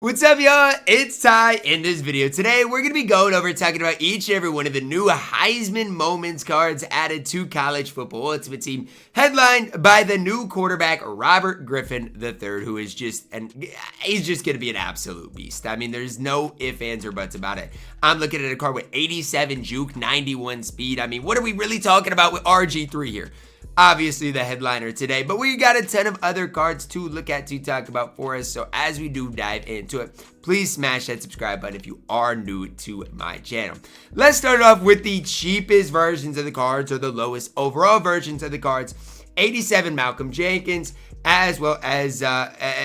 What's up, y'all? It's Ty. In this video today, we're going to be going over talking about each and every one of the new Heisman Moments cards added to college football Ultimate Team, headlined by the new quarterback, Robert Griffin III, who is he's just going to be an absolute beast. I mean, there's no ifs, ands, or buts about it. I'm looking at a card with 87 juke, 91 speed. I mean, what are we really talking about with RG3 here? Obviously the headliner today, but we got a ton of other cards to look at, to talk about for us. So as we do dive into it, please smash that subscribe button if you are new to my channel. Let's start off with the cheapest versions of the cards, or the lowest overall versions of the cards. 87 Malcom Jenkins, as well as Fairbane,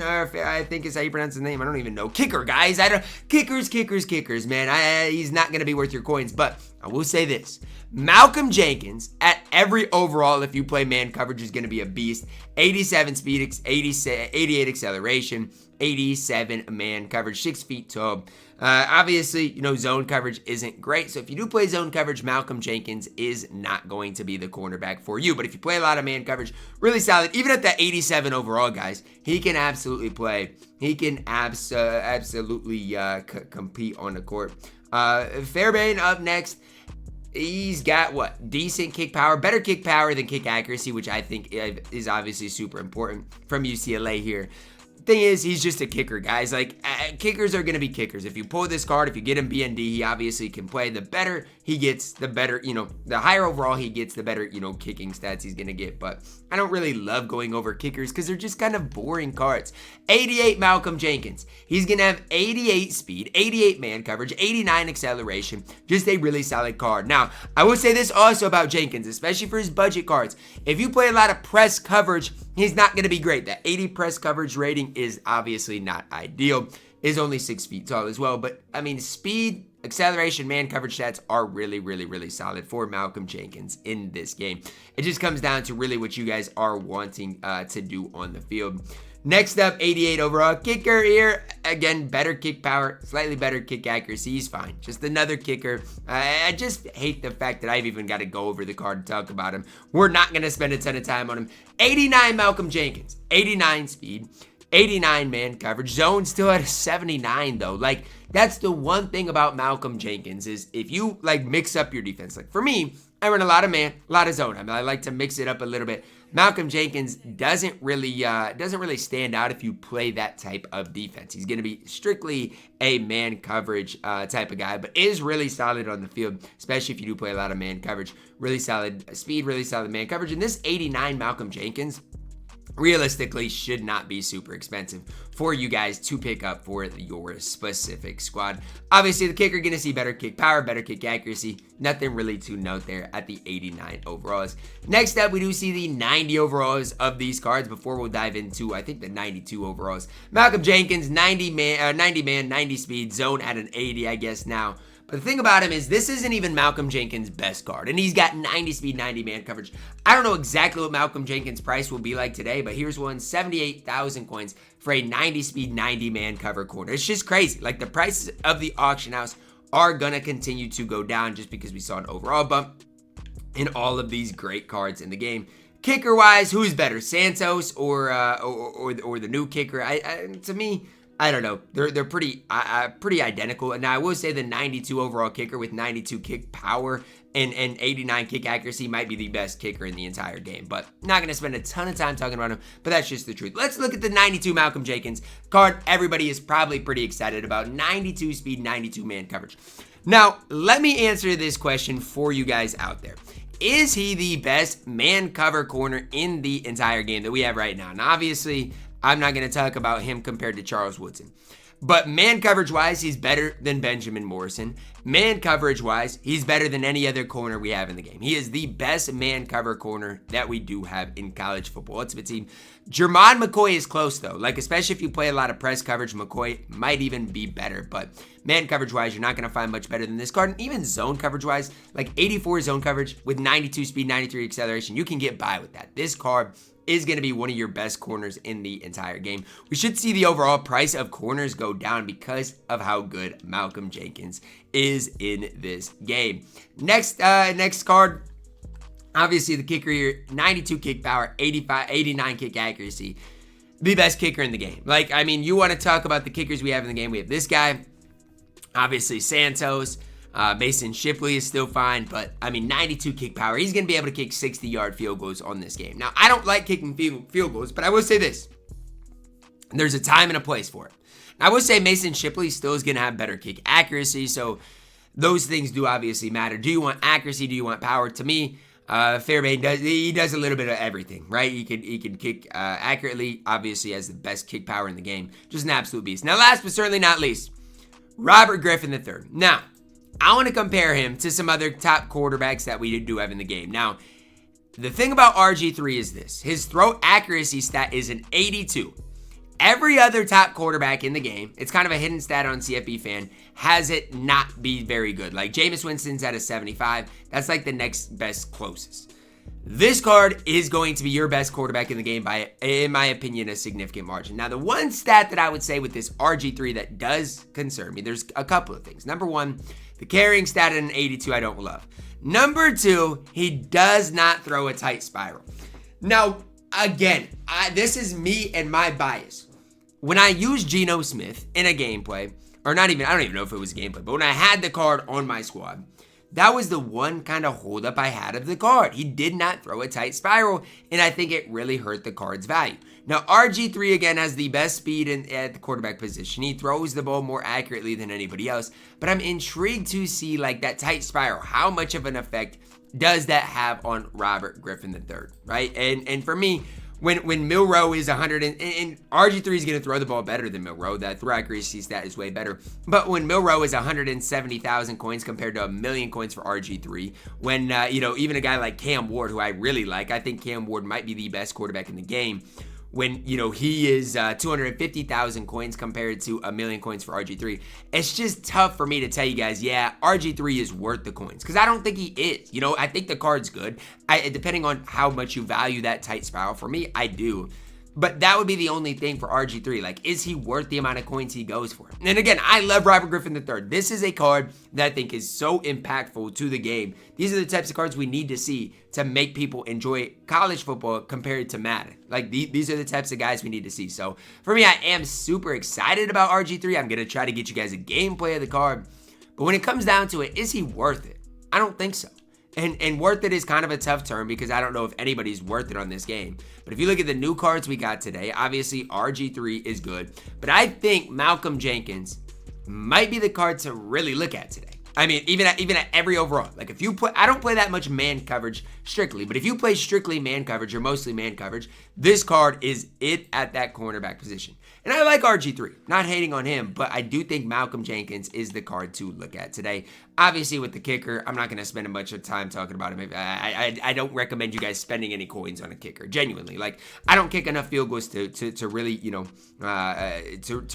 I think is how you pronounce his name. I don't even know. Kicker, guys. Kickers, man. He's not going to be worth your coins, but I will say this. Malcom Jenkins, at every overall, if you play man coverage, is going to be a beast. 87 speed, 88 acceleration, 87 man coverage, 6 feet tall. Obviously, zone coverage isn't great. So if you do play zone coverage, Malcom Jenkins is not going to be the cornerback for you. But if you play a lot of man coverage, really solid. Even at that 87 overall, guys, he can absolutely play. He can absolutely compete on the court. Fairbane up next. He's got decent kick power, better kick power than kick accuracy, which I think is obviously super important from UCLA here. Thing is, he's just a kicker, guys. Kickers are going to be kickers. If you pull this card, if you get him BND, he obviously can play. The better he gets, the better, the higher overall he gets, the better, kicking stats he's going to get. But I don't really love going over kickers because they're just kind of boring cards. 88 Malcom Jenkins. He's going to have 88 speed, 88 man coverage, 89 acceleration. Just a really solid card. Now, I will say this also about Jenkins, especially for his budget cards. If you play a lot of press coverage, he's not going to be great. That 80 press coverage rating is obviously not ideal. Is only 6 feet tall as well. But, I mean, speed, acceleration, man coverage stats are really solid for Malcom Jenkins in this game. It just comes down to really what you guys are wanting to do on the field. Next up, 88 overall kicker here. Again, better kick power, slightly better kick accuracy. He's fine. Just another kicker. I just hate the fact that I've even got to go over the card and talk about him. We're not going to spend a ton of time on him. 89 Malcom Jenkins. 89 speed. 89 man coverage. Zone still at a 79 though. That's the one thing about Malcom Jenkins is if you mix up your defense. For me, I run a lot of man, a lot of zone. I like to mix it up a little bit. Malcom Jenkins doesn't really stand out if you play that type of defense. He's going to be strictly a man coverage type of guy, but is really solid on the field, especially if you do play a lot of man coverage. Really solid speed, really solid man coverage. And this 89 Malcom Jenkins realistically should not be super expensive for you guys to pick up for your specific squad. Obviously, the kicker going to see better kick power, better kick accuracy. Nothing really to note there at the 89 overalls. Next up, we do see the 90 overalls of these cards before we'll dive into, I think, the 92 overalls. Malcom Jenkins, 90 man, 90 speed, zone at an 80, I guess now. But the thing about him is this isn't even Malcom Jenkins' best card. And he's got 90 speed, 90 man coverage. I don't know exactly what Malcom Jenkins' price will be like today, but here's one, 78,000 coins for a 90 speed, 90 man cover corner. It's just crazy. The prices of the auction house are going to continue to go down just because we saw an overall bump in all of these great cards in the game. Kicker-wise, who's better, Santos or the new kicker? To me, I don't know. They're pretty identical. And now I will say the 92 overall kicker with 92 kick power and 89 kick accuracy might be the best kicker in the entire game. But not going to spend a ton of time talking about him, but that's just the truth. Let's look at the 92 Malcom Jenkins card. Everybody is probably pretty excited about 92 speed, 92 man coverage. Now, let me answer this question for you guys out there. Is he the best man cover corner in the entire game that we have right now? Now, obviously, I'm not going to talk about him compared to Charles Woodson. But man coverage-wise, he's better than Benjamin Morrison. Man coverage-wise, he's better than any other corner we have in the game. He is the best man cover corner that we do have in college football Ultimate Team. Jermon McCoy is close, though. Especially if you play a lot of press coverage, McCoy might even be better. But man coverage-wise, you're not going to find much better than this card. And even zone coverage-wise, 84 zone coverage with 92 speed, 93 acceleration, you can get by with that. This card is going to be one of your best corners in the entire game. We should see the overall price of corners go down because of how good Malcom Jenkins is in this game. Next card, obviously the kicker here, 92 kick power, 89 kick accuracy. the best kicker in the game. Like, I mean, you want to talk about the kickers we have in the game. We have this guy, obviously Santos. Mason Shipley is still fine, but I mean, 92 kick power. He's going to be able to kick 60-yard field goals on this game. Now, I don't like kicking field goals, but I will say this. There's a time and a place for it. Now, I will say Mason Shipley still is going to have better kick accuracy, so those things do obviously matter. Do you want accuracy? Do you want power? To me, Fairbairn does a little bit of everything, right? He can kick accurately, obviously has the best kick power in the game. Just an absolute beast. Now, last but certainly not least, Robert Griffin III. Now, I want to compare him to some other top quarterbacks that we do have in the game. Now, the thing about RG3 is this. His throw accuracy stat is an 82. Every other top quarterback in the game, it's kind of a hidden stat on CFB fan, has it not be very good. Like Jameis Winston's at a 75. That's like the next best closest. This card is going to be your best quarterback in the game by, in my opinion, a significant margin. Now, the one stat that I would say with this RG3 that does concern me, there's a couple of things. Number one, the carrying stat at an 82 I don't love. Number two, he does not throw a tight spiral. Now, again, this is me and my bias. When I used Geno Smith in a gameplay, or not even, I don't even know if it was a gameplay, but when I had the card on my squad, that was the one kind of holdup I had of the card. He did not throw a tight spiral, and I think it really hurt the card's value. Now, RG3, again, has the best speed at the quarterback position. He throws the ball more accurately than anybody else, but I'm intrigued to see, like, that tight spiral. How much of an effect does that have on Robert Griffin III, right? And for me, when Milroe is 100, and RG3 is going to throw the ball better than Milroe. That throw accuracy stat is way better. But when Milroe is 170,000 coins compared to 1,000,000 coins for RG3, when, even a guy like Cam Ward, who I really like, I think Cam Ward might be the best quarterback in the game, when, he is 250,000 coins compared to 1,000,000 coins for RG3. It's just tough for me to tell you guys, yeah, RG3 is worth the coins, because I don't think he is. I think the card's good. Depending on how much you value that tight spiral, for me, I do. But that would be the only thing for RG3. Like, is he worth the amount of coins he goes for? And again, I love Robert Griffin III. This is a card that I think is so impactful to the game. These are the types of cards we need to see to make people enjoy college football compared to Madden. Like, these are the types of guys we need to see. So, for me, I am super excited about RG3. I'm going to try to get you guys a gameplay of the card. But when it comes down to it, is he worth it? I don't think so. And worth it is kind of a tough term because I don't know if anybody's worth it on this game. But if you look at the new cards we got today, obviously RG3 is good. But I think Malcom Jenkins might be the card to really look at today. I mean, even at every overall. Like, if you play, I don't play that much man coverage strictly, but if you play strictly man coverage or mostly man coverage, this card is it at that cornerback position. And I like RG3, not hating on him, but I do think Malcom Jenkins is the card to look at today. Obviously, with the kicker, I'm not going to spend a bunch of time talking about him. I don't recommend you guys spending any coins on a kicker, genuinely. Like, I don't kick enough field goals to really, to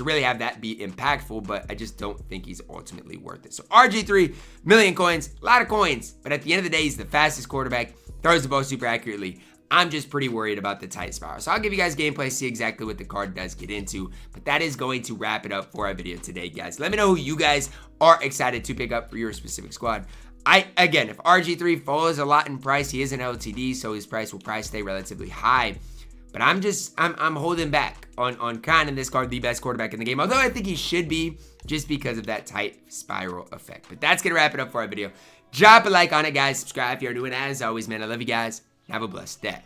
really have that be impactful, but I just don't think he's ultimately worth it. So RG3, 1,000,000 coins, a lot of coins, but at the end of the day, he's the fastest quarterback, throws the ball super accurately. I'm just pretty worried about the tight spiral. So I'll give you guys gameplay, see exactly what the card does get into. But that is going to wrap it up for our video today, guys. Let me know who you guys are excited to pick up for your specific squad. Again, if RG3 falls a lot in price, he is an LTD, so his price will probably stay relatively high. But I'm holding back on kind of this card, the best quarterback in the game. Although I think he should be, just because of that tight spiral effect. But that's going to wrap it up for our video. Drop a like on it, guys. Subscribe if you're new. And as always, man, I love you guys. Have a blessed day.